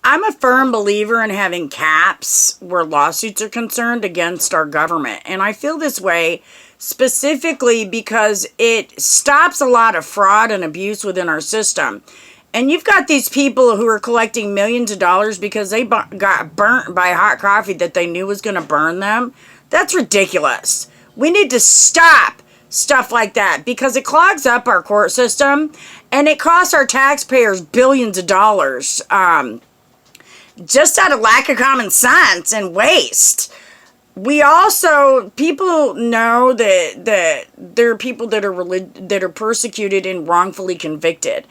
I'm a firm believer in having caps where lawsuits are concerned against our government. And I feel this way specifically because it stops a lot of fraud and abuse within our system. And you've got these people who are collecting millions of dollars because they got burnt by hot coffee that they knew was going to burn them. That's ridiculous. We need to stop stuff like that because it clogs up our court system and it costs our taxpayers billions of dollars just out of lack of common sense and waste. We also, people know that there are people that are persecuted and wrongfully convicted.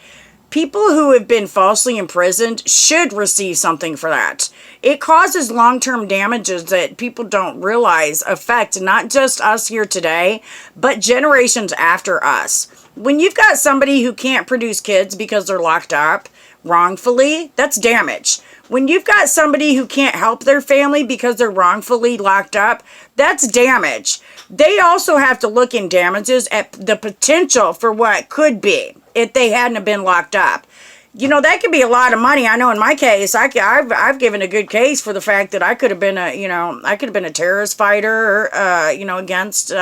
People who have been falsely imprisoned should receive something for that. It causes long-term damages that people don't realize affect not just us here today, but generations after us. When you've got somebody who can't produce kids because they're locked up wrongfully, that's damage. When you've got somebody who can't help their family because they're wrongfully locked up, that's damage. They also have to look in damages at the potential for what could be if they hadn't have been locked up. You know, that could be a lot of money. I know in my case, I've given a good case for the fact that I could have been a terrorist fighter, against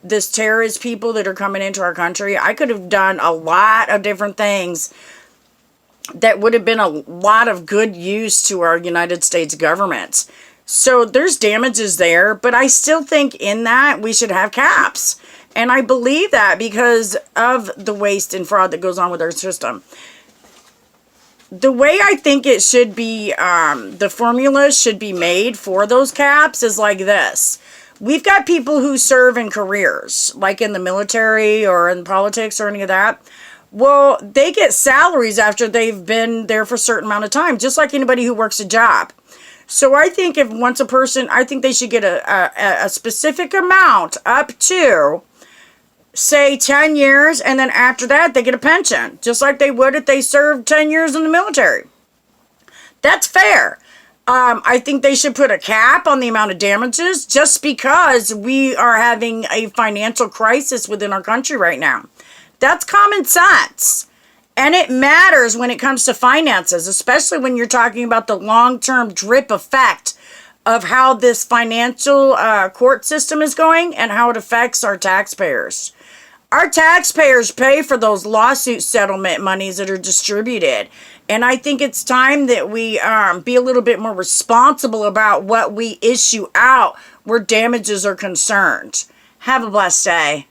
this terrorist people that are coming into our country. I could have done a lot of different things that would have been a lot of good use to our United States government. So there's damages there, but I still think in that we should have caps. And I believe that because of the waste and fraud that goes on with our system. The way I think it should be, the formula should be made for those caps is like this. We've got people who serve in careers, like in the military or in politics or any of that. Well, they get salaries after they've been there for a certain amount of time, just like anybody who works a job. So I think I think they should get a specific amount up to, say, 10 years, and then after that, they get a pension, just like they would if they served 10 years in the military. That's fair. I think they should put a cap on the amount of damages just because we are having a financial crisis within our country right now. That's common sense. And it matters when it comes to finances, especially when you're talking about the long-term drip effect of how this financial court system is going and how it affects our taxpayers. Our taxpayers pay for those lawsuit settlement monies that are distributed. And I think it's time that we be a little bit more responsible about what we issue out where damages are concerned. Have a blessed day.